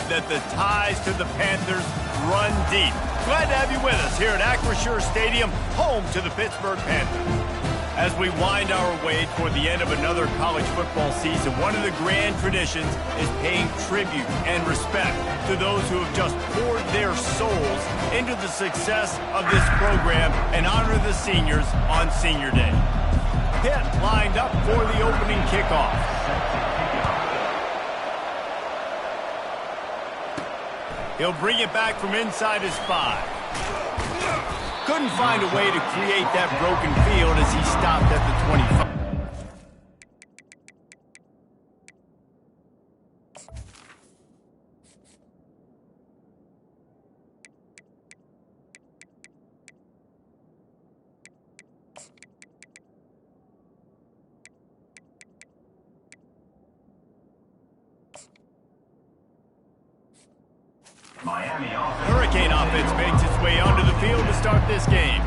that the ties to the Panthers run deep. Glad to have you with us here at Acrisure Stadium, home to the Pittsburgh Panthers. As we wind our way toward the end of another college football season, one of the grand traditions is paying tribute and respect to those who have just poured their souls into the success of this program and honor the seniors on Senior Day. Pitt lined up for the opening kickoff. He'll bring it back from inside his 5. Couldn't find a way to create that broken field as he stopped at the 25. Hurricane offense makes its way onto the field to start this game.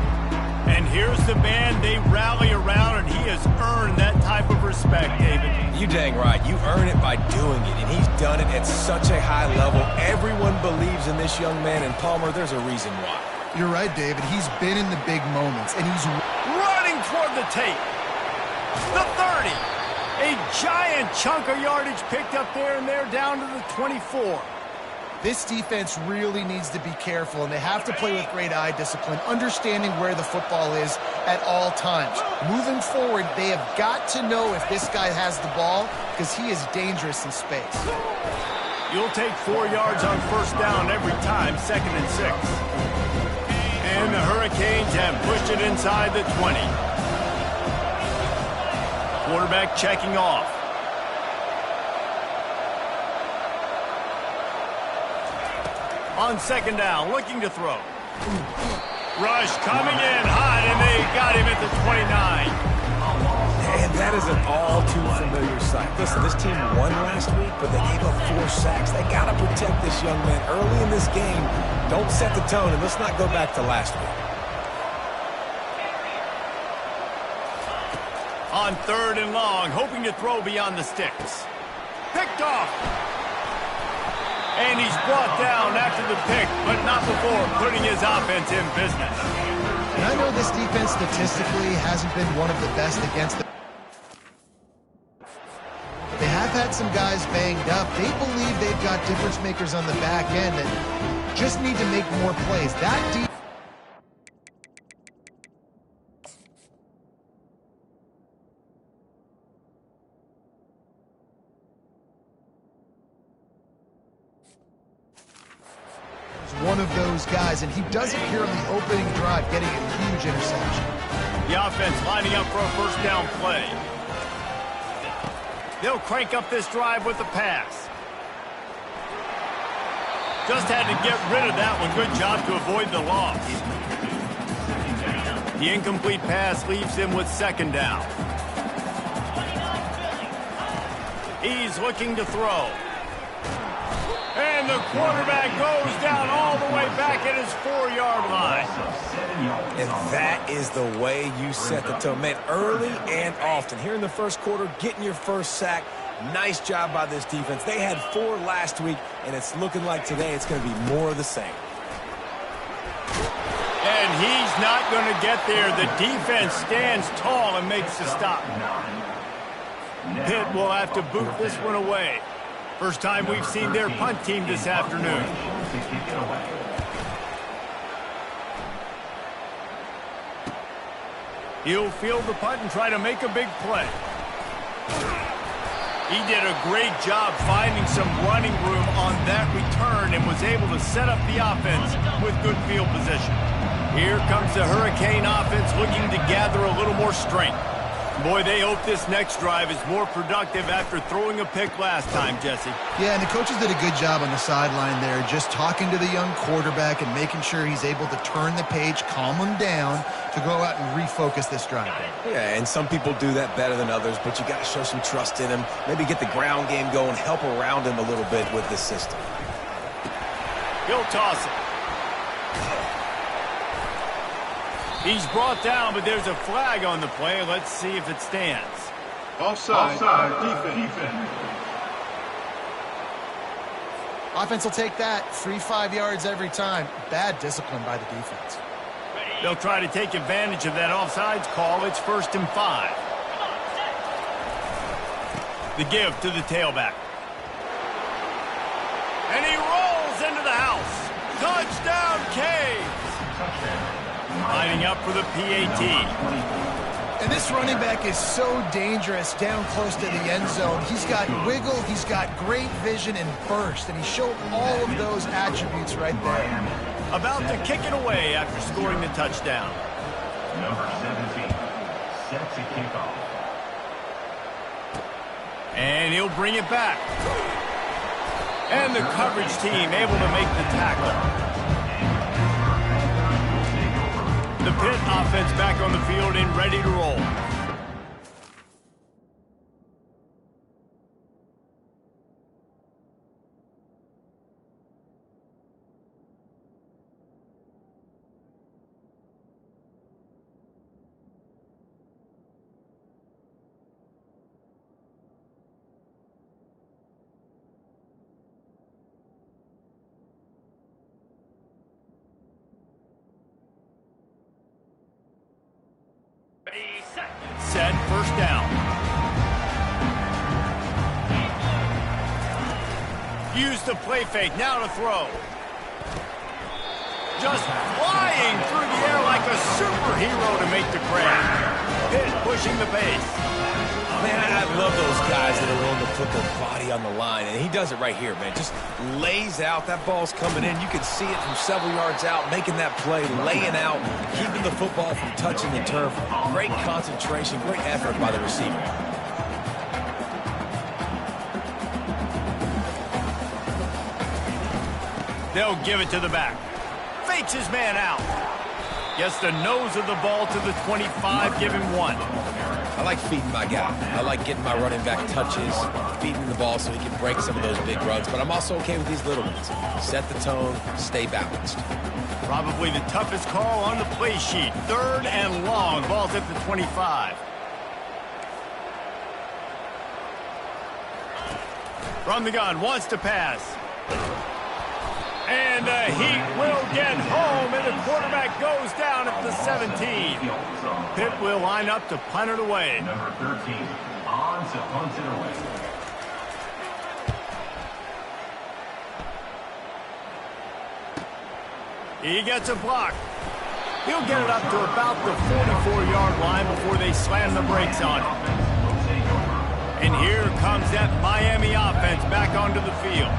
And here's the band they rally around, and he has earned that type of respect, David. You dang right. You earn it by doing it, and he's done it at such a high level. Everyone believes in this young man, and Palmer, there's a reason why. You're right, David. He's been in the big moments, and he's running toward the tape. The 30. A giant chunk of yardage picked up there, and they're down to the 24. This defense really needs to be careful, and they have to play with great eye discipline, understanding where the football is at all times. Moving forward, they have got to know if this guy has the ball, because he is dangerous in space. You'll take 4 yards on first down every time, 2nd and 6. And the Hurricanes have pushed it inside the 20. Quarterback checking off. On 2nd down, looking to throw. Rush coming in hot, and they got him at the 29. And that is an all-too-familiar sight. Listen, this team won last week, but they gave up 4 sacks. They got to protect this young man early in this game. Don't set the tone, and let's not go back to last week. On 3rd and long, hoping to throw beyond the sticks. Picked off. And he's brought down after the pick, but not before putting his offense in business. And I know this defense statistically hasn't been one of the best against the... They have had some guys banged up. They believe they've got difference makers on the back end that just need to make more plays. That defense... one of those guys, and he does it here on the opening drive, getting a huge interception. The offense lining up for a first down play. They'll crank up this drive with the pass. Just had to get rid of that one. Good job to avoid the loss. The incomplete pass leaves him with 2nd down. He's looking to throw. And the quarterback goes down all the way back at his 4-yard line. And that is the way you set the tone. Man, early and often. Here in the first quarter, getting your first sack. Nice job by this defense. They had 4 last week, and it's looking like today it's going to be more of the same. And he's not going to get there. The defense stands tall and makes the stop. Pitt will have to boot this one away. First time we've seen their punt team this afternoon. He'll field the punt and try to make a big play. He did a great job finding some running room on that return and was able to set up the offense with good field position. Here comes the Hurricane offense looking to gather a little more strength. Boy, they hope this next drive is more productive after throwing a pick last time, Jesse. Yeah, and the coaches did a good job on the sideline there, just talking to the young quarterback and making sure he's able to turn the page, calm him down to go out and refocus this drive. Yeah, and some people do that better than others, but you got to show some trust in him. Maybe get the ground game going, help around him a little bit with this system. He'll toss it. He's brought down, but there's a flag on the play. Let's see if it stands. Offside. Defense. Offense will take that. Free 5 yards every time. Bad discipline by the defense. They'll try to take advantage of that offsides call. It's 1st and 5. The give to the tailback. And he rolls into the house. Touchdown, Canes! Lining up for the PAT. And this running back is so dangerous down close to the end zone. He's got wiggle, he's got great vision and burst, and he showed all of those attributes right there. About to kick it away after scoring the touchdown. Number 17 sets a kickoff. And he'll bring it back. And the coverage team able to make the tackle. The Pitt offense back on the field and ready to roll. Set, 1st down. Use the play fake, now to throw. Just flying through the air like a superhero to make the grab. Pitt pushing the pace. Man, I love those guys that are willing to put their body on the line, and he does it right here, man. Just lays out. That ball's coming in. You can see it from several yards out, making that play, laying out, keeping the football from touching the turf. Great concentration, great effort by the receiver. They'll give it to the back. Fakes his man out. Gets the nose of the ball to the 25, give him 1. I like feeding my guy. I like getting my running back touches, feeding the ball so he can break some of those big runs. But I'm also okay with these little ones. Set the tone, stay balanced. Probably the toughest call on the play sheet. 3rd and long. Ball's at the 25. From the gun, wants to pass. And the heat will get home, and the quarterback goes down at the 17. Pitt will line up to punt it away. Number 13 on to punt it away. He gets a block. He'll get it up to about the 44-yard line before they slam the brakes on him. And here comes that Miami offense back onto the field.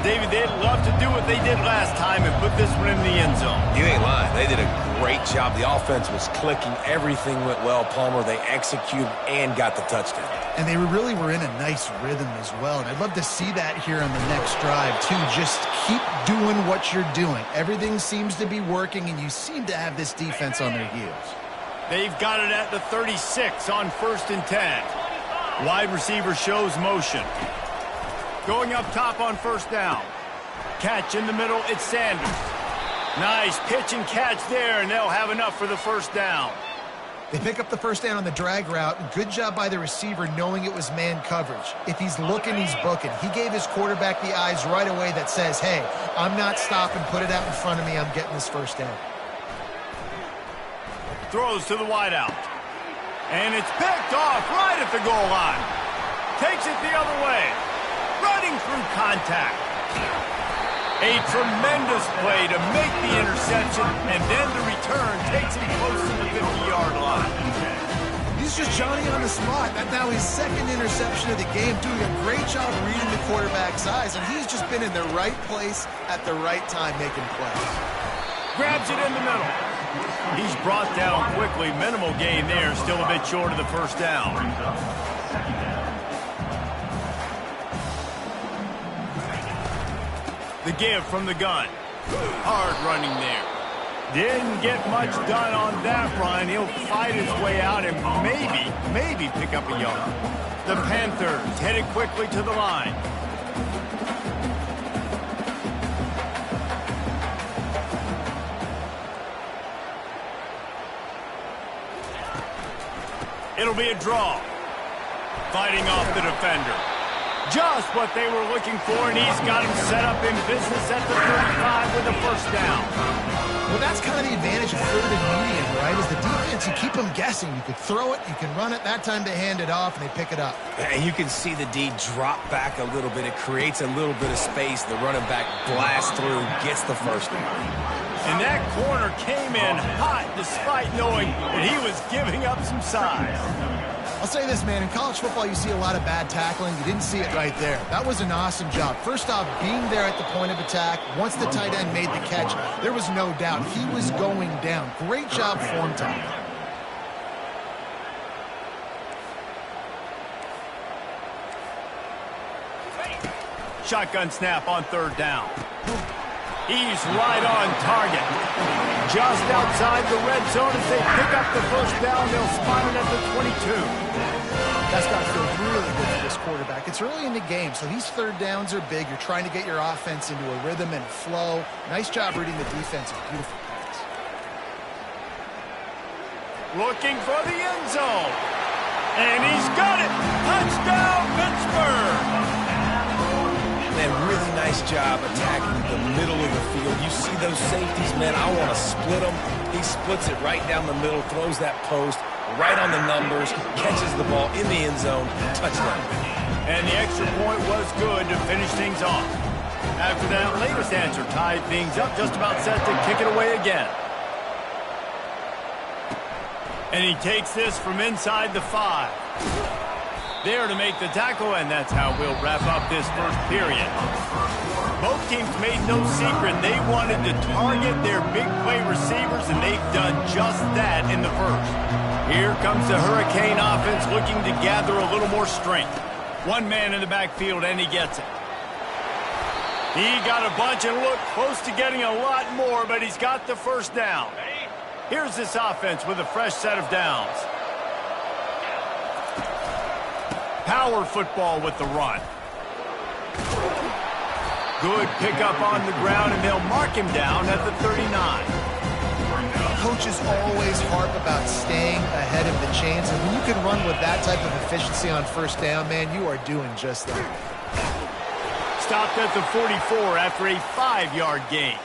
David, they'd love to do what they did last time and put this one in the end zone. You ain't lying. They did a great job. The offense was clicking. Everything went well. Palmer, they executed and got the touchdown. And they really were in a nice rhythm as well. And I'd love to see that here on the next drive, too. Just keep doing what you're doing. Everything seems to be working, and you seem to have this defense on their heels. They've got it at the 36 on 1st and 10. Wide receiver shows motion. Going up top on 1st down. Catch in the middle, it's Sanders. Nice pitch and catch there, and they'll have enough for the 1st down. They pick up the 1st down on the drag route. Good job by the receiver knowing it was man coverage. If he's looking, he's booking. He gave his quarterback the eyes right away that says, hey, I'm not stopping. Put it out in front of me. I'm getting this 1st down. Throws to the wideout. And it's picked off right at the goal line. Takes it the other way. Running through contact. A tremendous play to make the interception, and then the return takes him close to the 50-yard line. He's just Johnny on the spot. That's now his 2nd interception of the game, doing a great job reading the quarterback's eyes, and he's just been in the right place at the right time making plays. Grabs it in the middle. He's brought down quickly. Minimal gain there, still a bit short of the 1st down. The give from the gun. Hard running there. Didn't get much done on that run. He'll fight his way out and maybe pick up a yard. The Panthers headed quickly to the line. It'll be a draw. Fighting off the defender. Just what they were looking for, and he's got him set up in business at the 35 with a first down. Well, that's kind of the advantage of third and medium, right? Is the defense, you keep them guessing. You could throw it, you can run it. That time they hand it off, and they pick it up. And you can see the D drop back a little bit. It creates a little bit of space. The running back blasts through, gets the first down. And that corner came in hot despite knowing that he was giving up some size. I'll say this, man. In college football, you see a lot of bad tackling. You didn't see it right there. That was an awesome job. First off, being there at the point of attack. Once the tight end made the catch, there was no doubt he was going down. Great job form time. Shotgun snap on third down. He's right on target. Just outside the red zone as they pick up the first down. They'll spot it at the 22. That's got to feel really good for this quarterback. It's early in the game, so these third downs are big. You're trying to get your offense into a rhythm and flow. Nice job reading the defense. Beautiful pass. Looking for the end zone. And he's got it. Touchdown, Pittsburgh. Man, really nice job attacking the middle of the field. You see those safeties, man, I want to split them. He splits it right down the middle, throws that post, right on the numbers, catches the ball in the end zone, touchdown. And the extra point was good to finish things off. After that latest answer tied things up, just about set to kick it away again. And he takes this from inside the 5. There to make the tackle, and that's how we'll wrap up this first period. Both teams made no secret they wanted to target their big play receivers, and they've done just that in the first. Here comes the Hurricane offense looking to gather a little more strength. One man in the backfield, and he gets it. He got a bunch and looked close to getting a lot more, but he's got the first down. Here's this offense with a fresh set of downs. Power football with the run. Good pickup on the ground, and they'll mark him down at the 39. Coaches always harp about staying ahead of the chains, and when you can run with that type of efficiency on first down, man, you are doing just that. Stopped at the 44 after a 5-yard gain.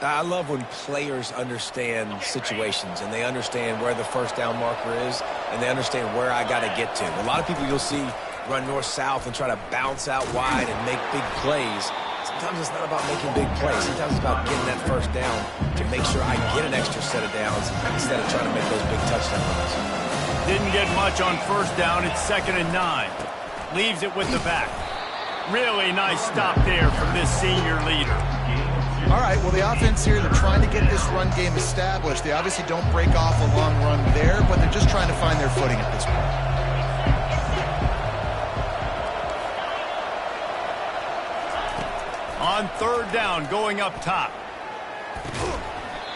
I love when players understand situations and they understand where the first down marker is and they understand where I got to get to. A lot of people you'll see run north-south and try to bounce out wide and make big plays. Sometimes it's not about making big plays. Sometimes it's about getting that first down to make sure I get an extra set of downs instead of trying to make those big touchdown runs. Didn't get much on first down. It's 2nd and 9. Leaves it with the back. Really nice stop there from this senior leader. All right, well, the offense here, they're trying to get this run game established. They obviously don't break off a long run there, but they're just trying to find their footing at this point. On third down, going up top.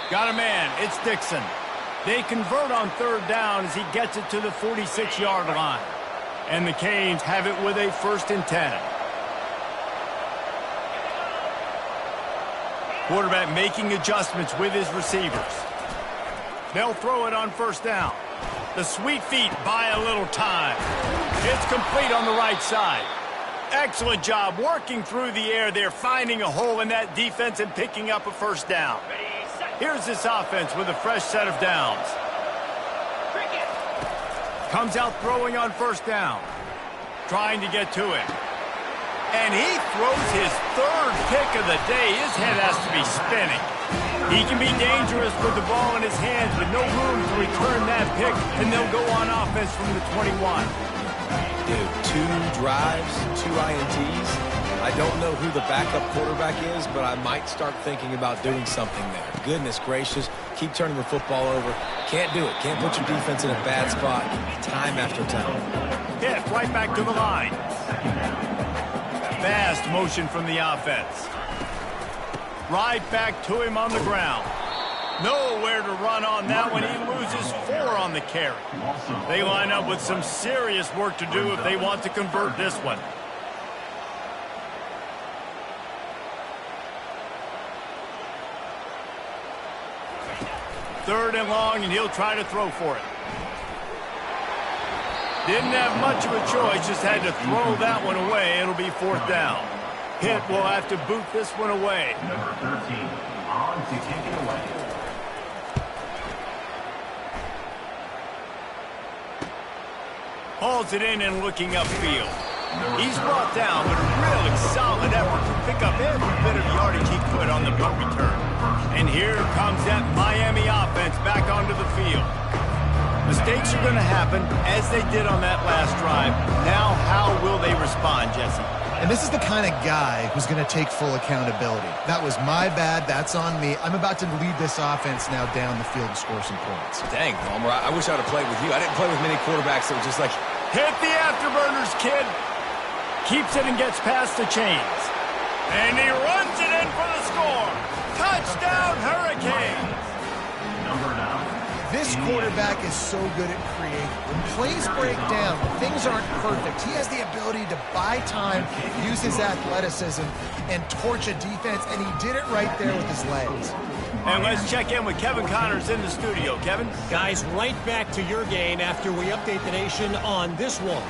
Got a man. It's Dixon. They convert on third down as he gets it to the 46-yard line. And the Canes have it with a 1st and 10. Quarterback making adjustments with his receivers. They'll throw it on first down. The sweet feet buy a little time. It's complete on the right side. Excellent job working through the air there, finding a hole in that defense and picking up a first down. Here's this offense with a fresh set of downs. Comes out throwing on first down. Trying to get to it. And he throws his 3rd pick of the day. His head has to be spinning. He can be dangerous with the ball in his hands, but no room to return that pick, and they'll go on offense from the 21. Dude, 2 drives, 2 INTs. I don't know who the backup quarterback is, but I might start thinking about doing something there. Goodness gracious, keep turning the football over. Can't do it. Can't put your defense in a bad spot time after time. Hit right back to the line. Fast motion from the offense. Right back to him on the ground. Nowhere to run on that one. He loses 4 on the carry. They line up with some serious work to do if they want to convert this one. Third and long, and he'll try to throw for it. Didn't have much of a choice, just had to throw that one away. It'll be 4th down. Pitt will have to boot this one away. Number 13, on to kick it away. Hauls it in and looking upfield. He's brought down, but a really solid effort to pick up every bit of yardage he could on the punt return. And here comes that Miami offense back onto the field. Mistakes are going to happen, as they did on that last drive. Now, how will they respond, Jesse? And this is the kind of guy who's going to take full accountability. That was my bad. That's on me. I'm about to lead this offense now down the field and score some points. Dang, Palmer, I wish I'd have played with you. I didn't play with many quarterbacks that were just like, hit the afterburners, kid. Keeps it and gets past the chains. And he runs it in for the score. Touchdown, Hurricanes. Number 9. This quarterback is so good at creating. When plays break down, things aren't perfect. He has the ability to buy time, use his athleticism, and torch a defense, and he did it right there with his legs. And let's check in with Kevin Connors in the studio. Kevin? Guys, right back to your game after we update the nation on this one.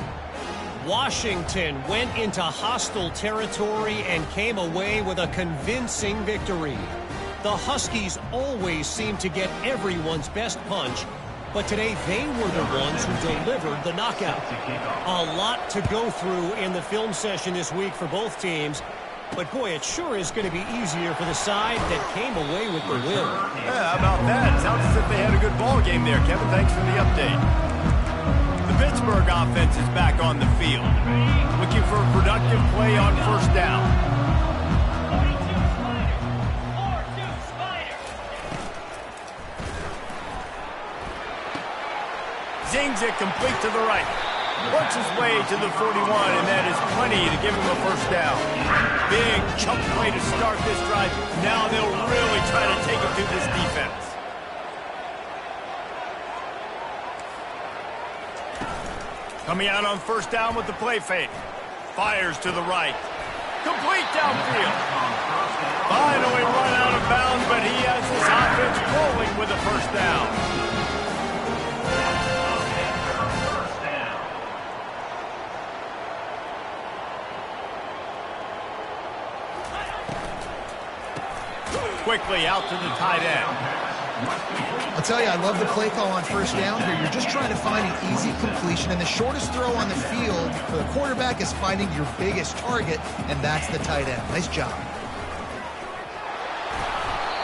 Washington went into hostile territory and came away with a convincing victory. The Huskies always seem to get everyone's best punch, but today they were the ones who delivered the knockout. A lot to go through in the film session this week for both teams, but boy, it sure is going to be easier for the side that came away with the win. Yeah, how about that? Sounds as if they had a good ball game there, Kevin. Thanks for the update. The Pittsburgh offense is back on the field, looking for a productive play on 1st down. Zings it complete to the right. Works his way to the 41, and that is plenty to give him a 1st down. Big chunk play to start this drive. Now they'll really try to take it to this defense. Coming out on 1st down with the play fake. Fires to the right. Complete downfield. Finally run out of bounds, but he has this offense rolling with a 1st down. Quickly out to the tight end. I'll tell you, I love the play call on 1st down here. You're just trying to find an easy completion, and the shortest throw on the field for the quarterback is finding your biggest target, and that's the tight end. Nice job.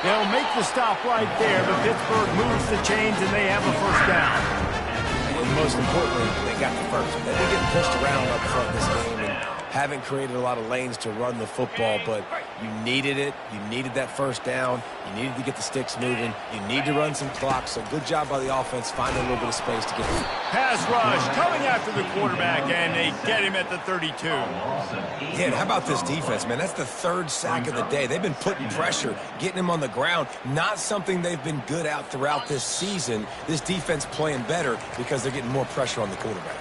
They'll make the stop right there, but Pittsburgh moves the chains, and they have a 1st down. and most importantly, they got the first. They've been getting pushed around up front this game and haven't created a lot of lanes to run the football, but you needed it. You needed that 1st down. You needed to get the sticks moving. You need to run some clock, so good job by the offense finding a little bit of space to get it. Pass rush coming after the quarterback, and they get him at the 32. Yeah, and how about this defense, man? That's the 3rd sack of the day. They've been putting pressure, getting him on the ground. Not something they've been good at throughout this season. This defense playing better because they're getting more pressure on the quarterback.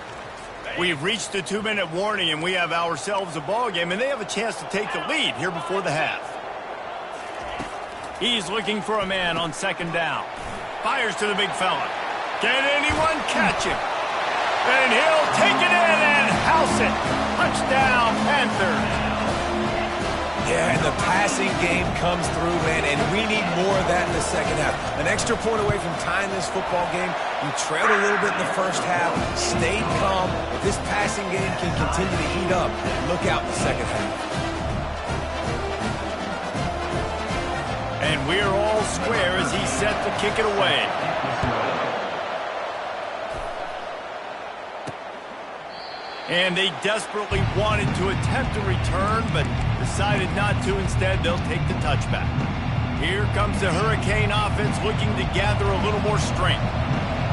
We've reached the 2-minute warning, and we have ourselves a ball game, and they have a chance to take the lead here before the half. He's looking for a man on 2nd down. Fires to the big fella. Can anyone catch him? And he'll take it in and house it. Touchdown, Panthers. Yeah, and the passing game comes through, man, and we need more of that in the second half. An extra point away from tying this football game. You trailed a little bit in the first half, stayed calm. If this passing game can continue to heat up, look out in the second half. And we're all square as he's set to kick it away. And they desperately wanted to attempt a return, but decided not to. Instead, they'll take the touchback. Here comes the Hurricane offense looking to gather a little more strength.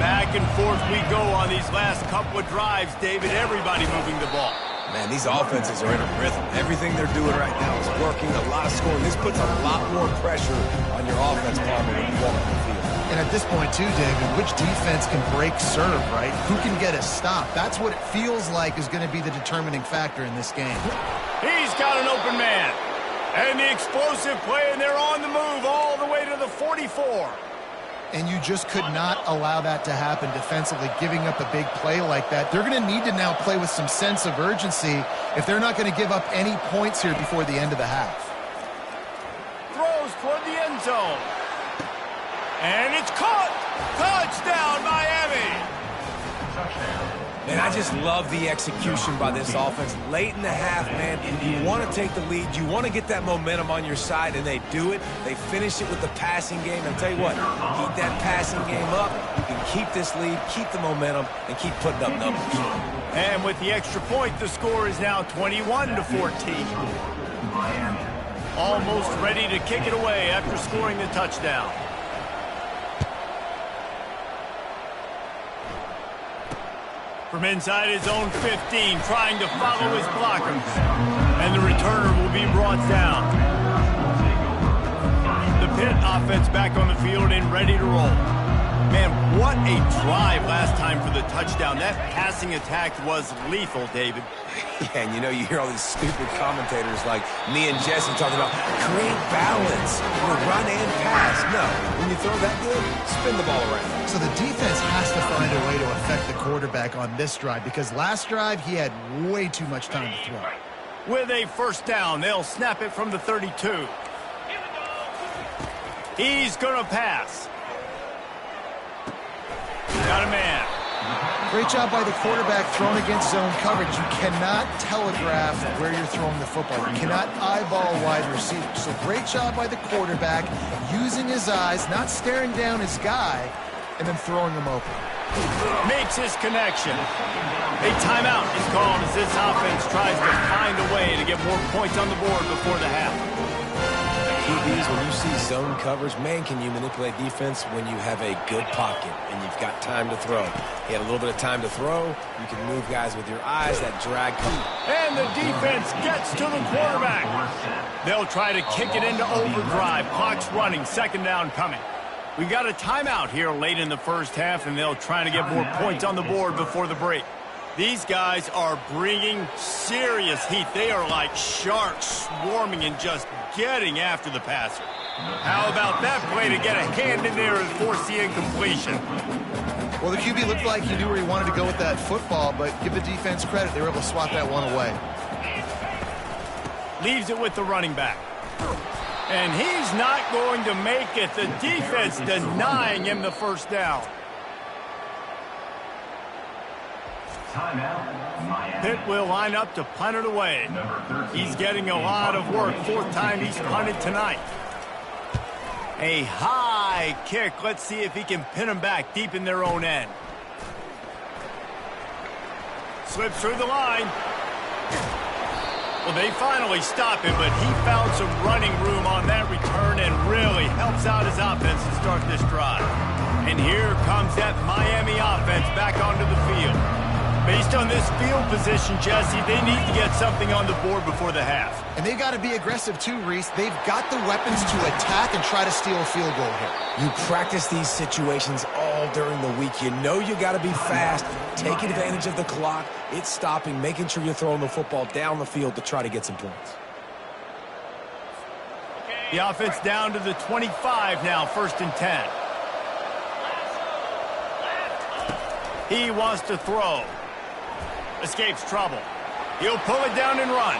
Back and forth we go on these last couple of drives, David. Everybody moving the ball. Man, these offenses are in a rhythm. Everything they're doing right now is working, a lot of scoring. This puts a lot more pressure on your offense, Palmer, when you walk on the field. And at this point, too, David, which defense can break serve, right? Who can get a stop? That's what it feels like is going to be the determining factor in this game. He's got an open man. And the explosive play, and they're on the move all the way to the 44. And you just could not allow that to happen defensively, giving up a big play like that. They're going to need to now play with some sense of urgency if they're not going to give up any points here before the end of the half. Throws toward the end zone. And it's caught. Touchdown, Miami. Man, I just love the execution by this offense. Late in the half, man, you want to take the lead. You want to get that momentum on your side, and they do it. They finish it with the passing game. And I'll tell you what, keep that passing game up. You can keep this lead, keep the momentum, and keep putting up numbers. And with the extra point, the score is now 21-14. Almost ready to kick it away after scoring the touchdown. From inside his own 15, trying to follow his blockers. And the returner will be brought down. The Pitt offense back on the field and ready to roll. Man, what a drive last time for the touchdown. That passing attack was lethal, David. Yeah, and you hear all these stupid commentators like me and Jesse talking about create balance, run and pass. No, when you throw that good, spin the ball around. So the defense has to find a way to affect the quarterback on this drive because last drive he had way too much time to throw. With a first down, they'll snap it from the 32. He's going to pass. Got a man. Great job by the quarterback thrown against zone coverage. You cannot telegraph where you're throwing the football. You cannot eyeball a wide receiver. So great job by the quarterback using his eyes, not staring down his guy, and then throwing him open. Makes his connection. A timeout is called as this offense tries to find a way to get more points on the board before the half. QBs, when you see zone coverage, man, can you manipulate defense when you have a good pocket and you've got time to throw. He had a little bit of time to throw. You can move guys with your eyes, that drag comes. And the defense gets to the quarterback. They'll try to kick it into overdrive. Clock's running, second down coming. We got a timeout here late in the first half, and they'll try to get more points on the board before the break. These guys are bringing serious heat. They are like sharks swarming and just getting after the passer. How about that play to get a hand in there and force the incompletion? Well, the QB looked like he knew where he wanted to go with that football, but give the defense credit. They were able to swat that one away. Leaves it with the running back. And he's not going to make it. The defense denying him the first down. Pitt will line up to punt it away. He's getting a lot of work. Fourth time he's punted tonight. A high kick. Let's see if he can pin him back deep in their own end. Slips through the line. Well, they finally stop him, but he found some running room on that return and really helps out his offense to start this drive. And here comes that Miami offense back onto the field. Based on this field position, Jesse, they need to get something on the board before the half. And they've got to be aggressive too, Reese. They've got the weapons to attack and try to steal a field goal here. You practice these situations all during the week. You know you got to be fast, take advantage of the clock. It's stopping, making sure you're throwing the football down the field to try to get some points. The offense down to the 25 now, 1st and 10. He wants to throw. Escapes trouble. He'll pull it down and run.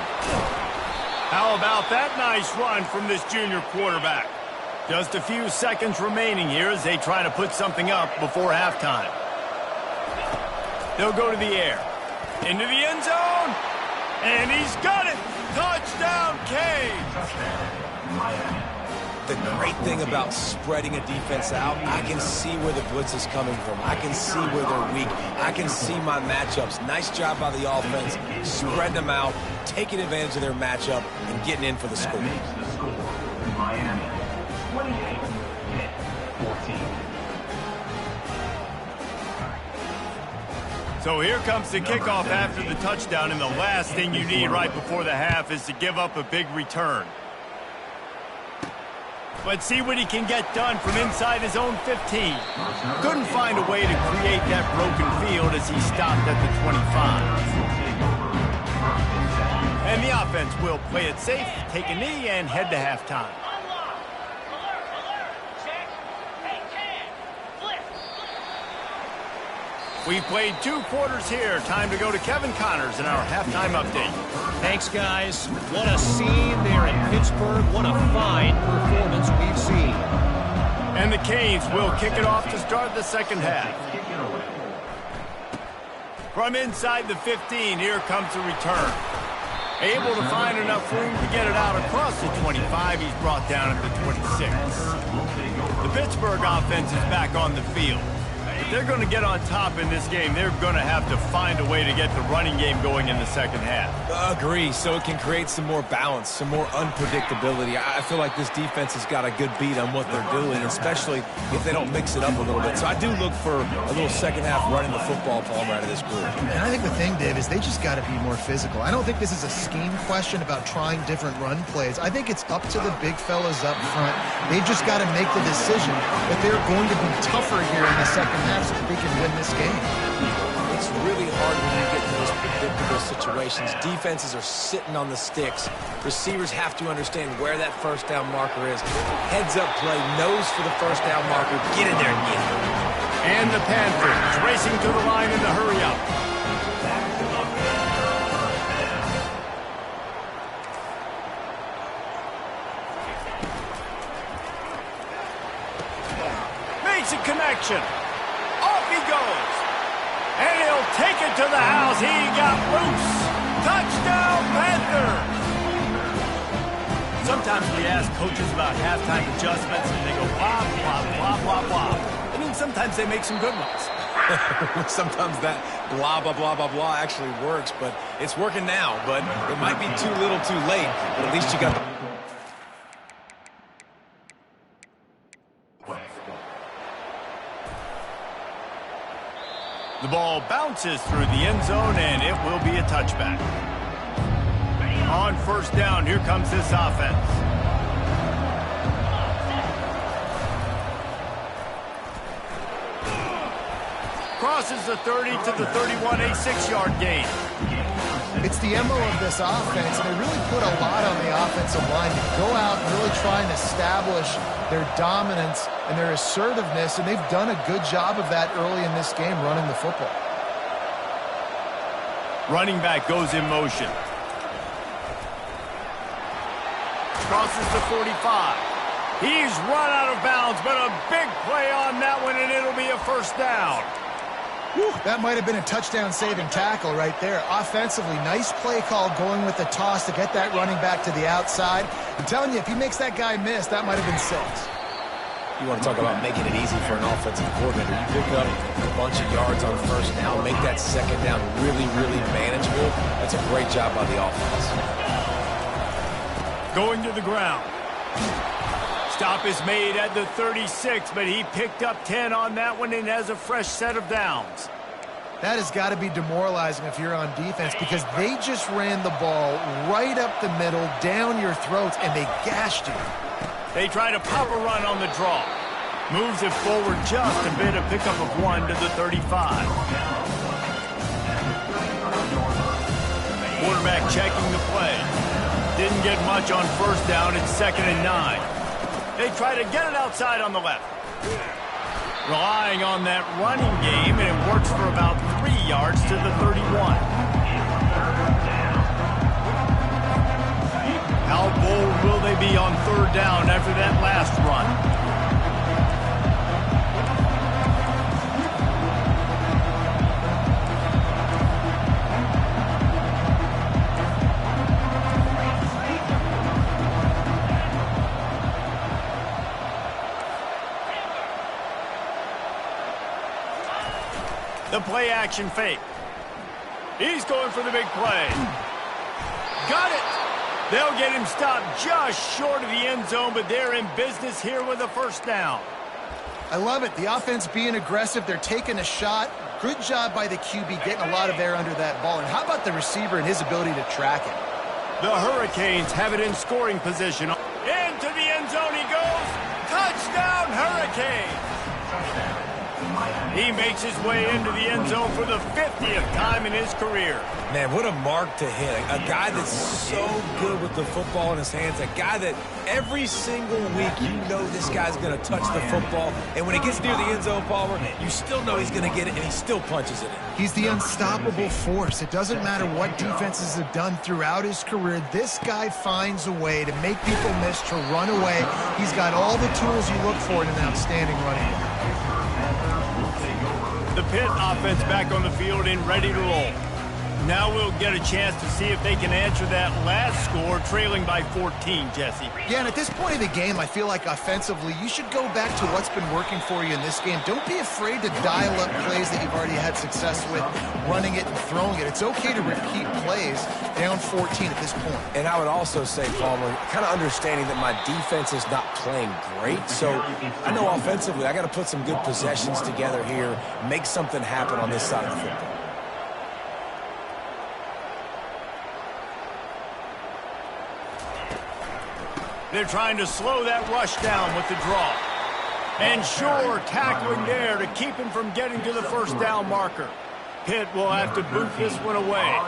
How about that nice run from this junior quarterback? Just a few seconds remaining here as they try to put something up before halftime. They'll go to the air. Into the end zone. And he's got it. Touchdown, Cade. The great thing about spreading a defense out, I can see where the blitz is coming from. I can see where they're weak. I can see my matchups. Nice job by the offense, spreading them out, taking advantage of their matchup, and getting in for the score. That makes the score Miami 28, Pitt 14. So here comes the kickoff after the touchdown, and the last thing you need right before the half is to give up a big return. Let's see what he can get done from inside his own 15. Couldn't find a way to create that broken field as he stopped at the 25. And the offense will play it safe, take a knee, and head to halftime. We've played 2 quarters here. Time to go to Kevin Connors in our halftime update. Thanks, guys. What a scene there in Pittsburgh. What a fine performance we've seen. And the Canes will kick it off to start the second half. From inside the 15, here comes the return. Able to find enough room to get it out across the 25. He's brought down at the 26. The Pittsburgh offense is back on the field. If they're going to get on top in this game, they're going to have to find a way to get the running game going in the second half. Agree, so it can create some more balance, some more unpredictability. I feel like this defense has got a good beat on what they're doing, especially if they don't mix it up a little bit. So I do look for a little second half running the football, Palmer, out of this group. And I think the thing, Dave, is they just got to be more physical. I don't think this is a scheme question about trying different run plays. I think it's up to the big fellas up front. They've just got to make the decision that they're going to be tougher here in the second half so that they can win this game. It's really hard when you get in those predictable situations. Defenses are sitting on the sticks. Receivers have to understand where that first down marker is. Heads up play, nose for the first down marker. Get in there and get it. And the Panthers racing to the line in the hurry up. Makes a connection. Off he goes. And he'll take it to the house. He got loose. Touchdown, Panthers. Sometimes we ask coaches about halftime adjustments, and they go blah, blah, blah, blah, blah. I mean, sometimes they make some good ones. Sometimes that blah, blah, blah, blah, blah actually works, but it's working now. But it might be too little too late, but at least you got the... The ball bounces through the end zone, and it will be a touchback. On first down, here comes this offense. Crosses the 30 to the 31, a 6-yard gain. It's the MO of this offense, and they really put a lot on the offensive line to go out and really try and establish their dominance and their assertiveness, and they've done a good job of that early in this game, running the football. Running back goes in motion. Crosses the 45. He's run out of bounds, but a big play on that one, and it'll be a first down. Whew, that might have been a touchdown-saving tackle right there. Offensively, nice play call going with the toss to get that running back to the outside. I'm telling you, if he makes that guy miss, that might have been 6. You want to talk about making it easy for an offensive coordinator. You pick up a bunch of yards on first down, make that second down really, really manageable. That's a great job by the offense. Going to the ground. Stop is made at the 36, but he picked up 10 on that one and has a fresh set of downs. That has got to be demoralizing if you're on defense, because they just ran the ball right up the middle, down your throats, and they gashed you. They try to pop a run on the draw. Moves it forward just a bit, a pickup of 1 to the 35. Quarterback checking the play. Didn't get much on first down. It's 2nd and 9. They try to get it outside on the left. Relying on that running game, and it works for about 3 yards to the 31. How bold will they be on third down after that last run? The play action fake. He's going for the big play. Got it. They'll get him stopped just short of the end zone, but they're in business here with a first down. I love it. The offense being aggressive. They're taking a shot. Good job by the QB getting a lot of air under that ball. And how about the receiver and his ability to track it? The Hurricanes have it in scoring position. Into the end zone he goes. Touchdown, Hurricanes. He makes his way into the end zone for the 50th time in his career. Man, what a mark to hit. A guy that's so good with the football in his hands. A guy that every single week you know this guy's going to touch the football. And when he gets near the end zone, Palmer, you still know he's going to get it, and he still punches it in. He's the unstoppable force. It doesn't matter what defenses have done throughout his career. This guy finds a way to make people miss, to run away. He's got all the tools you look for in an outstanding running back. The Pitt offense back on the field and ready to roll. Now we'll get a chance to see if they can answer that last score, trailing by 14, Jesse. Yeah, and at this point of the game, I feel like offensively, you should go back to what's been working for you in this game. Don't be afraid to dial up plays that you've already had success with, running it and throwing it. It's okay to repeat plays down 14 at this point. And I would also say, Palmer, kind of understanding that my defense is not playing great. So I know offensively, I got to put some good possessions together here, make something happen on this side of the football. They're trying to slow that rush down with the draw. And sure, tackling there to keep him from getting to the first down marker. Pitt will have to boot this one away.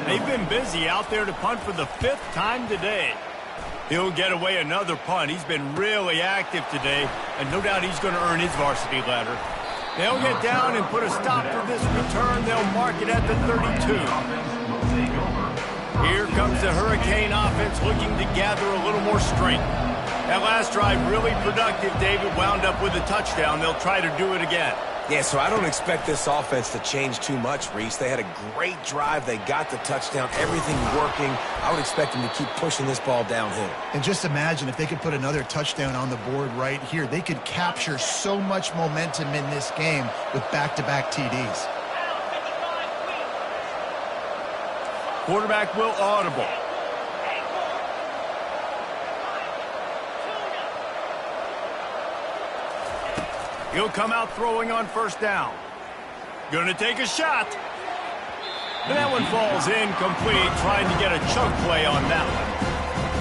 They've been busy out there to punt for the 5th time today. He'll get away another punt. He's been really active today, and no doubt he's going to earn his varsity ladder. They'll get down and put a stop to this return. They'll mark it at the 32. Here comes the Hurricane offense looking to gather a little more strength. That last drive really productive. David wound up with a touchdown. They'll try to do it again. Yeah, so I don't expect this offense to change too much, Reese. They had a great drive. They got the touchdown. Everything working. I would expect them to keep pushing this ball downhill. And just imagine if they could put another touchdown on the board right here. They could capture so much momentum in this game with back-to-back TDs. Quarterback will audible. He'll come out throwing on first down. Gonna take a shot. And that one falls incomplete, trying to get a chunk play on that one.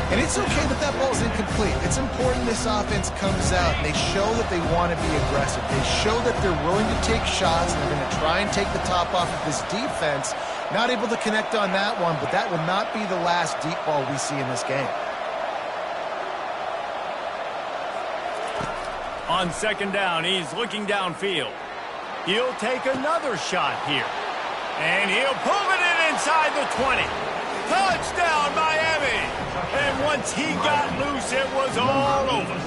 And it's okay that that ball's incomplete. It's important this offense comes out and they show that they want to be aggressive. They show that they're willing to take shots and they're going to try and take the top off of this defense. Not able to connect on that one, but that will not be the last deep ball we see in this game. On second down, he's looking downfield. He'll take another shot here. And he'll pull it in inside the 20. Touchdown, Miami! And once he got loose, it was all over.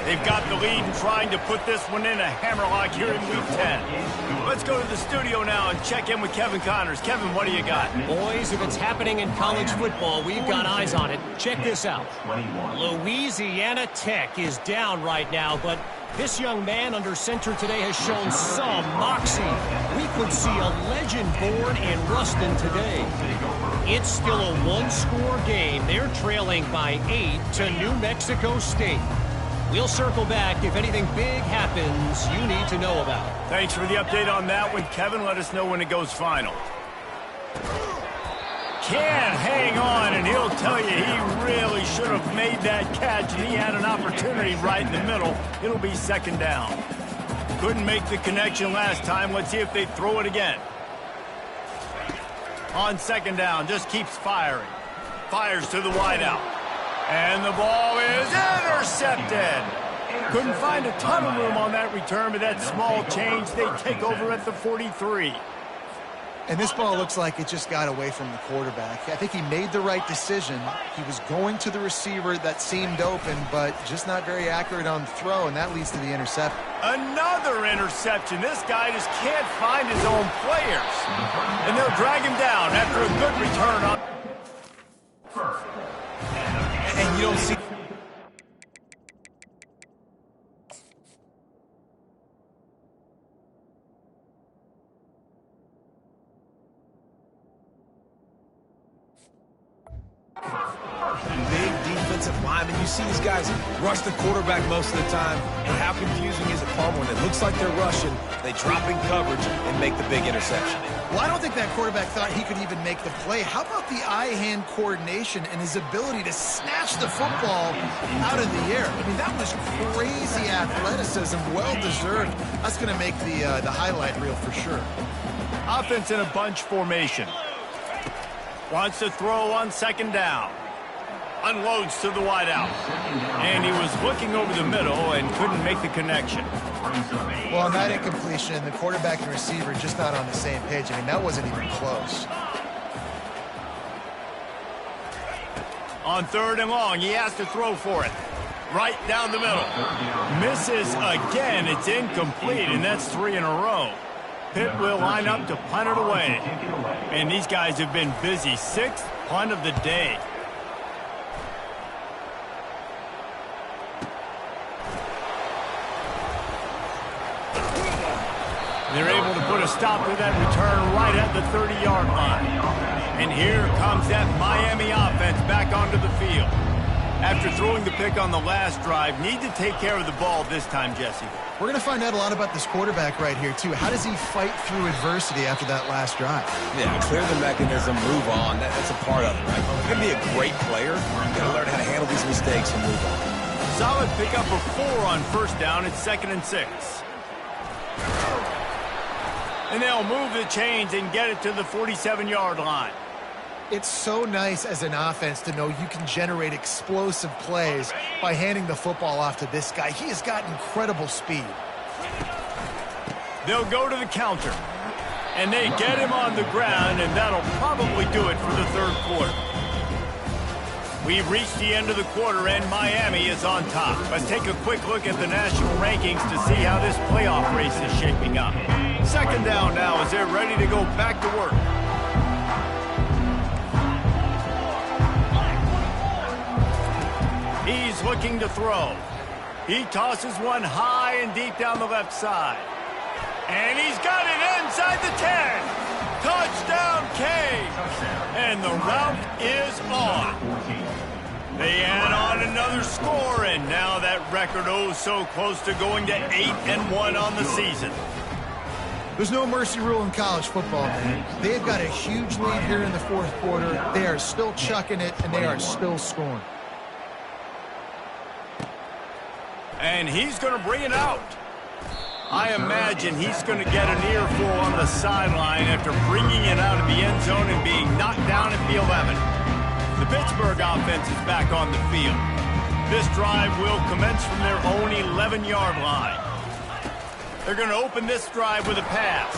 They've got the lead and trying to put this one in a hammerlock here in Week 10. Let's go to the studio now and check in with Kevin Connors. Kevin, what do you got? Boys, if it's happening in college football, we've got eyes on it. Check this out. Louisiana Tech is down right now, but this young man under center today has shown some moxie. We could see a legend born in Ruston today. It's still a one-score game. They're trailing by 8 to New Mexico State. We'll circle back if anything big happens you need to know about. Thanks for the update on that one, Kevin. Let us know when it goes final. Can't hang on, and he'll tell you he really should have made that catch, and he had an opportunity right in the middle. It'll be second down. Couldn't make the connection last time. Let's see if they throw it again. On second down, just keeps firing. Fires to the wideout. And the ball is intercepted. Couldn't find a ton of room on that return, but that small change, they take over at the 43. And this ball looks like it just got away from the quarterback. I think he made the right decision. He was going to the receiver that seemed open, but just not very accurate on the throw, and that leads to the interception. Another interception. This guy just can't find his own players. And they'll drag him down after a good return on. And you don't see... big defensive offensive linemen. You see these guys rush the quarterback most of the time. And how confusing is it, Palmer, when it looks like they're rushing, they drop in coverage and make the big interception? Well, I don't think that quarterback thought he could even make the play. How about the eye-hand coordination and his ability to snatch the football out of the air? I mean, that was crazy athleticism, well-deserved. That's going to make the highlight reel for sure. Offense in a bunch formation. Wants to throw on second down. Unloads to the wideout. And he was looking over the middle and couldn't make the connection. Well, on that incompletion, the quarterback and receiver just not on the same page. I mean, that wasn't even close. On third and long, he has to throw for it. Right down the middle. Misses again. It's incomplete, and that's 3 in a row. Pitt will line up to punt it away. And these guys have been busy. 6th punt of the day. They're able to put a stop to that return right at the 30-yard line. And here comes that Miami offense back onto the field. After throwing the pick on the last drive, need to take care of the ball this time, Jesse. We're going to find out a lot about this quarterback right here, too. How does he fight through adversity after that last drive? Yeah, clear the mechanism, move on. That's a part of it, right? If you're going to be a great player, you've got to learn how to handle these mistakes and move on. Solid pickup of 4 on first down. It's 2nd and 6. And they'll move the chains and get it to the 47-yard line. It's so nice as an offense to know you can generate explosive plays by handing the football off to this guy. He has got incredible speed. They'll go to the counter. And they get him on the ground, and that'll probably do it for the third quarter. We've reached the end of the quarter, and Miami is on top. Let's take a quick look at the national rankings to see how this playoff race is shaping up. Second down now as they're ready to go back to work. He's looking to throw. He tosses one high and deep down the left side. And he's got it inside the 10. Touchdown, K. And the route is on. They add on another score, and now that record so close to going to 8-1 on the season. There's no mercy rule in college football, man. They've got a huge lead here in the fourth quarter. They are still chucking it, and they are still scoring. And he's going to bring it out. I imagine he's going to get an earful on the sideline after bringing it out of the end zone and being knocked down at the 11. The Pittsburgh offense is back on the field. This drive will commence from their own 11-yard line. They're going to open this drive with a pass.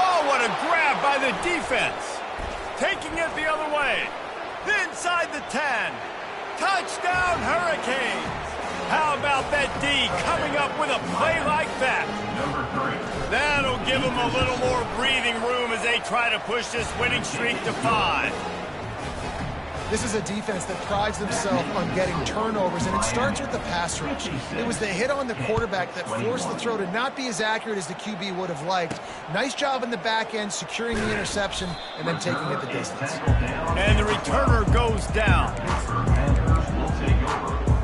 Oh, what a grab by the defense. Taking it the other way. Inside the 10. Touchdown, Hurricanes. How about that D coming up with a play like that? That'll give them a little more breathing room as they try to push this winning streak to 5. This is a defense that prides themselves on getting turnovers, and it starts with the pass rush. It was the hit on the quarterback that forced the throw to not be as accurate as the QB would have liked. Nice job in the back end, securing the interception, and then taking it the distance. And the returner goes down.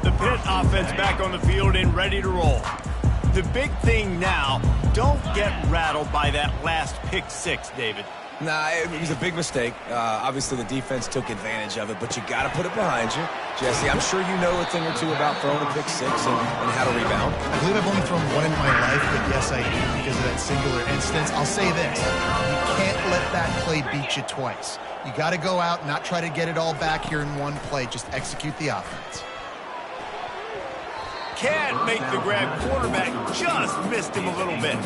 The Pitt offense back on the field and ready to roll. The big thing now, don't get rattled by that last pick 6, David. Nah, it was a big mistake. Obviously, the defense took advantage of it, but you got to put it behind you. Jesse, I'm sure you know a thing or two about throwing a pick 6 and how to rebound. I believe I've only thrown one in my life, but yes, I do because of that singular instance. I'll say this. You can't let that play beat you twice. You got to go out and not try to get it all back here in one play. Just execute the offense. Can't make the grab. Quarterback just missed him a little bit.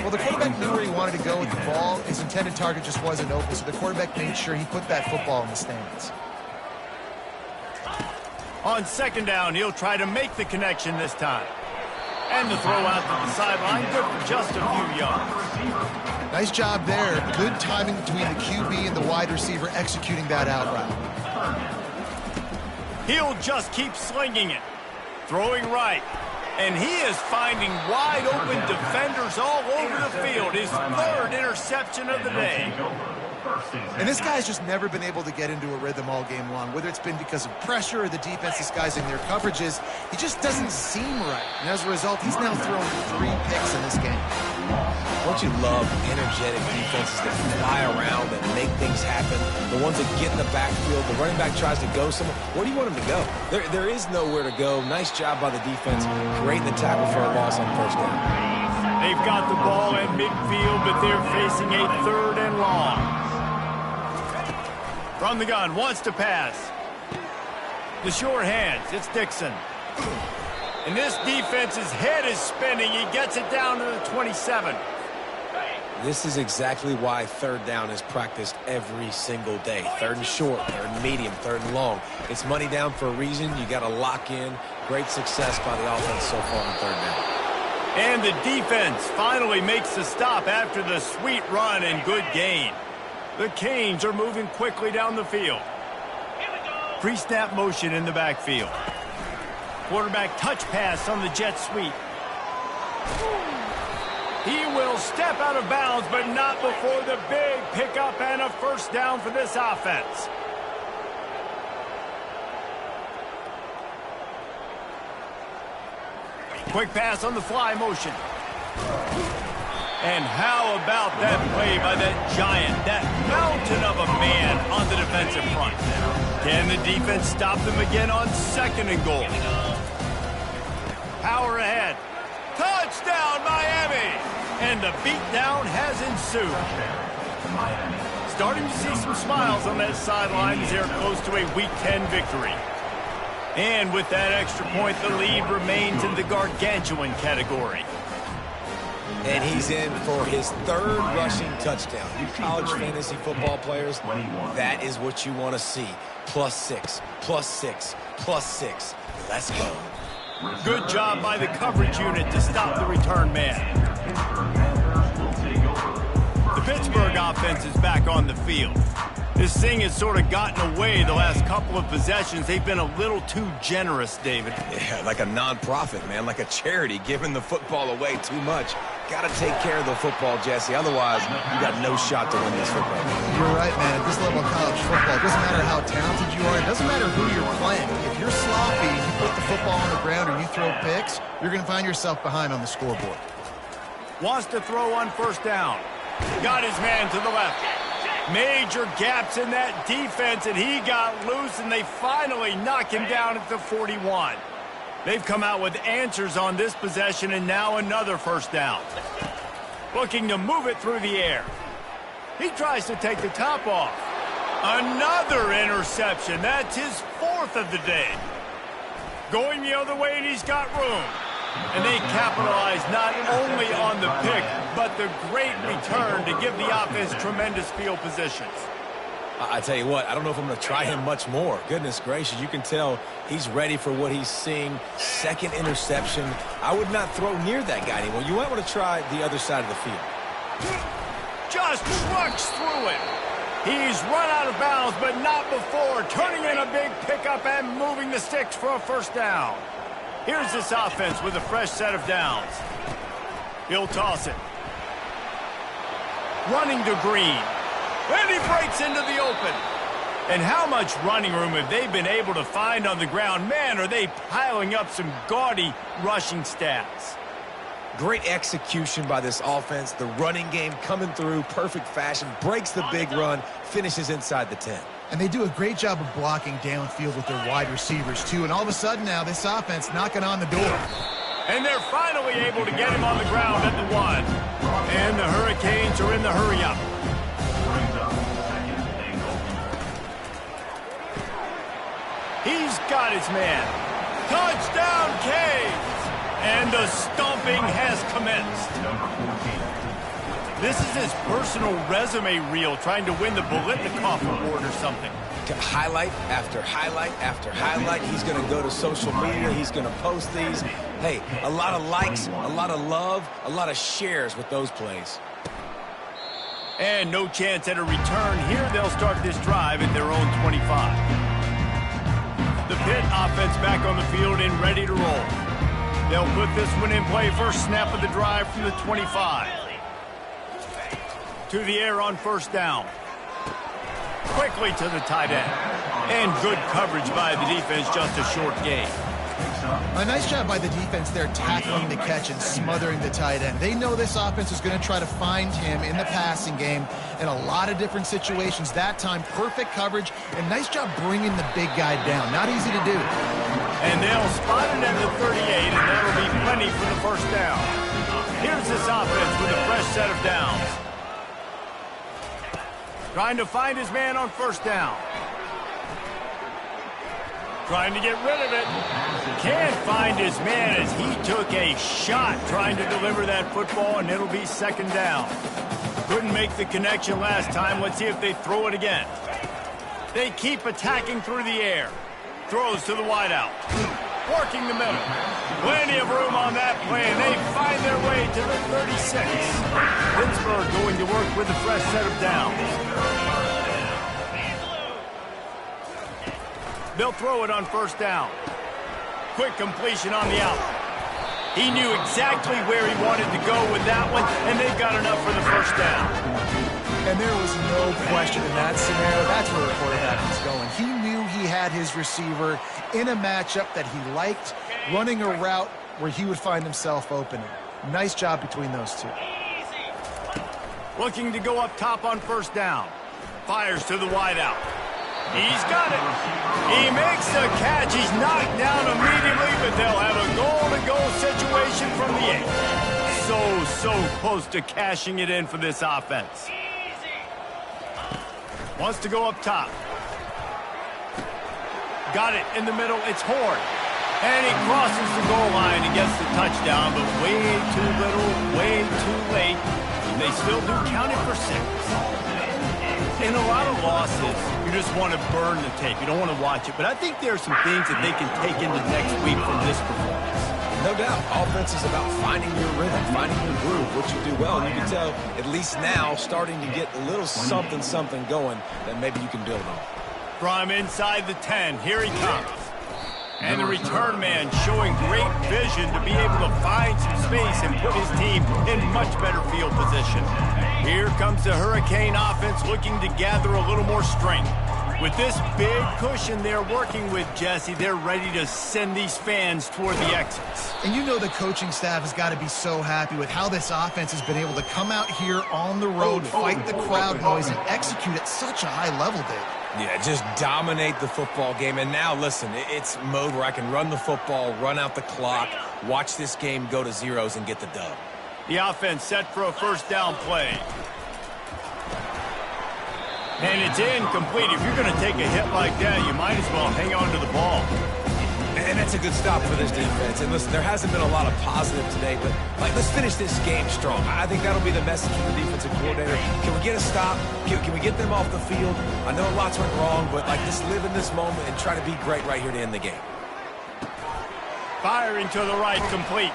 Well, the quarterback knew where he wanted to go with the ball. His intended target just wasn't open, so the quarterback made sure he put that football in the stands. On second down, he'll try to make the connection this time. And the throw out to the sideline, good for just a few yards. Nice job there. Good timing between the QB and the wide receiver executing that out route. He'll just keep slinging it. Throwing right. And he is finding wide-open defenders all over the field. His third interception of the day. And this guy's just never been able to get into a rhythm all game long, whether it's been because of pressure or the defense disguising their coverages. He just doesn't seem right. And as a result, he's now thrown 3 picks in this game. Don't you love energetic defenses that fly around, that make things happen? The ones that get in the backfield, the running back tries to go somewhere. Where do you want him to go? There is nowhere to go. Nice job by the defense, creating the tackle for a loss on first down. They've got the ball at midfield, but they're facing a 3rd and long. From the gun, wants to pass. The sure hands, it's Dixon. And this defense's head is spinning. He gets it down to the 27. This is exactly why 3rd down is practiced every single day. 3rd and short, 3rd and medium, 3rd and long. It's money down for a reason. You got to lock in. Great success by the offense so far on 3rd down. And the defense finally makes the stop after the sweet run and good gain. The Canes are moving quickly down the field. Pre-snap motion in the backfield. Quarterback touch pass on the jet sweep. He will step out of bounds, but not before the big pickup and a first down for this offense. Quick pass on the fly motion. And how about that play by that giant, that mountain of a man on the defensive front? Can the defense stop them again on 2nd and goal? Power ahead. Touchdown, Miami! And the beatdown has ensued. Starting to see some smiles on that sideline as they're close to a Week 10 victory. And with that extra point, the lead remains in the gargantuan category. And he's in for his 3rd rushing touchdown. You college fantasy football players, that is what you want to see. +6, +6, +6. Let's go. Good job by the coverage unit to stop the return man. The Pittsburgh offense is back on the field. This thing has sort of gotten away the last couple of possessions. They've been a little too generous, David. Yeah, like a non-profit, man, like a charity, giving the football away too much. Got to take care of the football, Jesse. Otherwise, you got no shot to win this football game. You're right, man. At this level of college football, it doesn't matter how talented you are. It doesn't matter who you're playing. If you're sloppy, you put the football on the ground or you throw picks, you're going to find yourself behind on the scoreboard. Wants to throw on first down. Got his man to the left. Major gaps in that defense, and he got loose, and they finally knock him down at the 41. They've come out with answers on this possession, and now another first down. Looking to move it through the air. He tries to take the top off. Another interception. That's his 4th of the day. Going the other way, and he's got room. And they capitalize not only on the pick, but the great return to give the offense tremendous field positions. I tell you what, I don't know if I'm going to try him much more. Goodness gracious, you can tell he's ready for what he's seeing. 2nd interception. I would not throw near that guy anymore. You might want to try the other side of the field. Just trucks through it. He's run out of bounds, but not before turning in a big pickup and moving the sticks for a first down. Here's this offense with a fresh set of downs. He'll toss it. Running to Green. And he breaks into the open. And how much running room have they been able to find on the ground? Man, are they piling up some gaudy rushing stats. Great execution by this offense. The running game coming through, perfect fashion, breaks the big run, finishes inside the 10. And they do a great job of blocking downfield with their wide receivers, too. And all of a sudden now, this offense knocking on the door. And they're finally able to get him on the ground at the 1. And the Hurricanes are in the hurry-up. He's got his man. Touchdown, Canes! And the stomping has commenced. This is his personal resume reel, trying to win the Bolitnikoff Award or something. Highlight after highlight after highlight. He's going to go to social media. He's going to post these. Hey, a lot of likes, a lot of love, a lot of shares with those plays. And no chance at a return here. They'll start this drive at their own 25. The Pitt offense back on the field and ready to roll. They'll put this one in play. First snap of the drive from the 25. To the air on first down. quickly to the tight end. And good coverage by the defense, just a short gain. A nice job by the defense there tackling the catch and smothering the tight end. They know this offense is going to try to find him in the passing game in a lot of different situations. That time, perfect coverage, and nice job bringing the big guy down. Not easy to do. And they'll spot it at the 38, and that'll be plenty for the first down. Here's this offense with a fresh set of downs. Trying to find his man on first down. Trying to get rid of it. Can't find his man as he took a shot trying to deliver that football, and it'll be second down. Couldn't make the connection last time. Let's see if they throw it again. They keep attacking through the air. Throws to the wideout. Working the middle. Plenty of room on that play, and they find their way to the 36. Pittsburgh going to work with a fresh set of downs. They'll throw it on first down. Quick completion on the out. He knew exactly where he wanted to go with that one, and they've got enough for the first down. And there was no question in that scenario. That's where the quarterback was going. He knew he had his receiver in a matchup that he liked, running a route where he would find himself opening. Nice job between those two. Looking to go up top on first down. Fires to the wideout. He's got it. He makes the catch. He's knocked down immediately, but they'll have a goal-to-goal situation from the 8. So close to cashing it in for this offense. Wants to go up top. Got it in the middle. It's Horn. And he crosses the goal line and gets the touchdown, but way too little, way too late. And they still do count it for 6. In a lot of losses, you just want to burn the tape. You don't want to watch it. But I think there are some things that they can take into next week from this performance. No doubt. Offense is about finding your rhythm, finding your groove, what you do well. And you can tell, at least now, starting to get a little something going that maybe you can build on. From inside the 10, here he comes. And the return man showing great vision to be able to find some space and put his team in much better field position. Here comes the Hurricane offense looking to gather a little more strength. With this big cushion they're working with, Jesse, they're ready to send these fans toward the exits. And you know the coaching staff has got to be so happy with how this offense has been able to come out here on the road, fight the crowd noise, and execute at such a high level, David. Yeah, just dominate the football game. And now, listen, it's mode where I can run the football, run out the clock, watch this game go to zeros and get the dub. The offense set for a first down play. And it's incomplete. If you're going to take a hit like that, you might as well hang on to the ball. And that's a good stop for this defense. And listen, there hasn't been a lot of positive today, but let's finish this game strong. I think that'll be the message from the defensive coordinator. Can we get a stop? Can we get them off the field? I know lots went wrong, but just live in this moment and try to be great right here to end the game. Firing to the right, complete.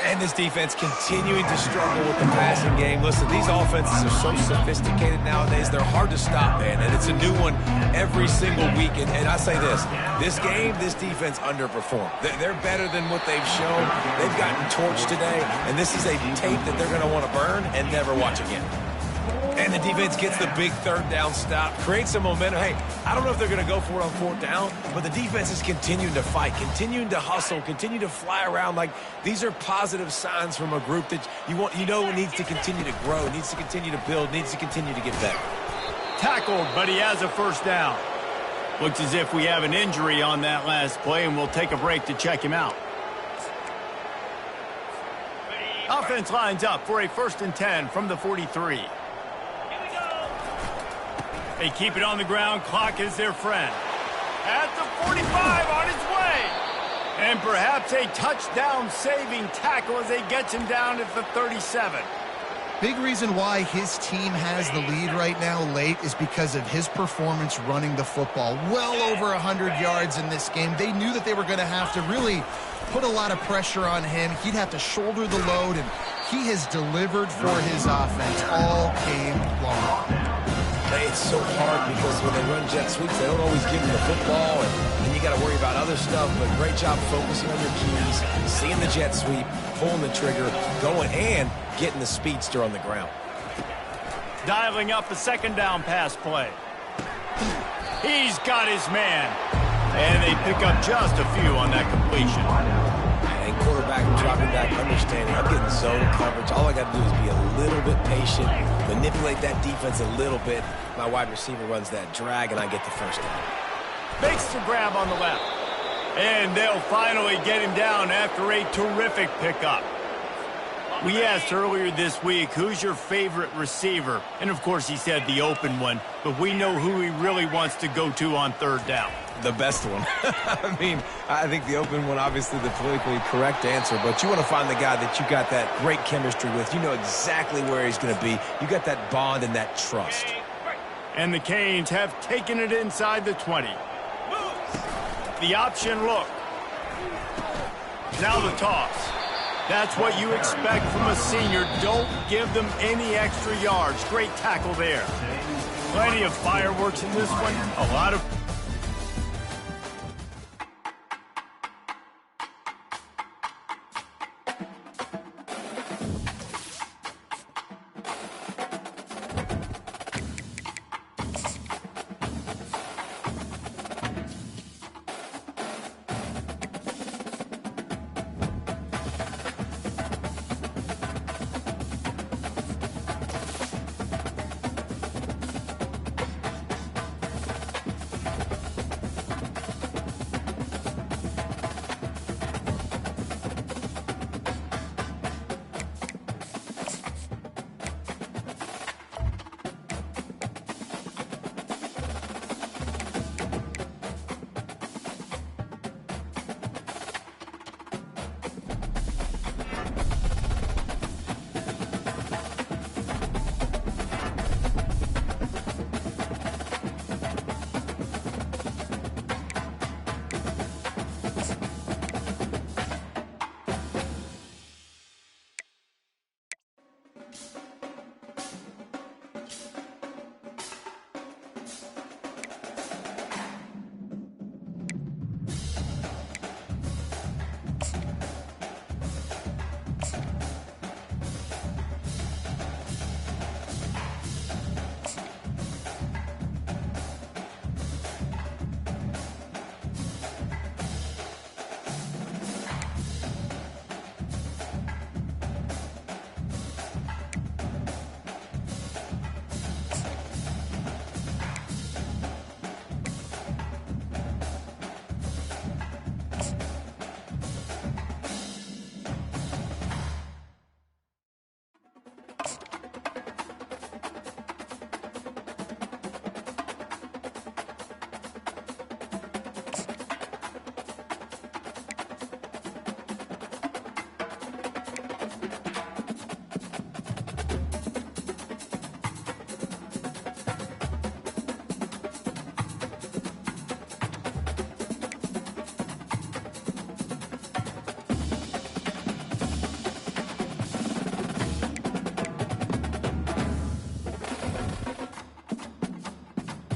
And this defense continuing to struggle with the passing game. Listen, these offenses are so sophisticated nowadays. They're hard to stop, man. And it's a new one every single week. And I say this game, this defense underperformed. They're better than what they've shown. They've gotten torched today. And this is a tape that they're going to want to burn and never watch again. And the defense gets the big third down stop, creates some momentum. Hey, I don't know if they're going to go for it on fourth down, but the defense is continuing to fight, continuing to hustle, continue to fly around. These are positive signs from a group that needs to continue to grow, needs to continue to build, needs to continue to get better. Tackled, but he has a first down. Looks as if we have an injury on that last play, and we'll take a break to check him out. Offense lines up for a 1st and 10 from the 43. They keep it on the ground. Clock is their friend. At the 45, on his way. And perhaps a touchdown-saving tackle as they get him down at the 37. Big reason why his team has the lead right now late is because of his performance running the football. Well over 100 yards in this game. They knew that they were going to have to really put a lot of pressure on him. He'd have to shoulder the load, and he has delivered for his offense all game long. It's so hard because when they run jet sweeps, they don't always give him the football, and you got to worry about other stuff, but great job focusing on your keys, seeing the jet sweep, pulling the trigger, going, and getting the speedster on the ground. Dialing up a 2nd down pass play. He's got his man. And they pick up just a few on that completion. And quarterback dropping back, understanding I'm getting zone coverage. All I got to do is be a little bit patient, manipulate that defense a little bit. My wide receiver runs that drag, and I get the first down. Makes the grab on the left. And they'll finally get him down after a terrific pickup. We asked earlier this week, who's your favorite receiver? And, of course, he said the open one. But we know who he really wants to go to on third down. The best one. I mean, I think the open one, obviously the politically correct answer, but you want to find the guy that you got that great chemistry with. You know exactly where he's going to be. You got that bond and that trust. And the Canes have taken it inside the 20. The option look. Now the toss. That's what you expect from a senior. Don't give them any extra yards. Great tackle there. Plenty of fireworks in this one. A lot of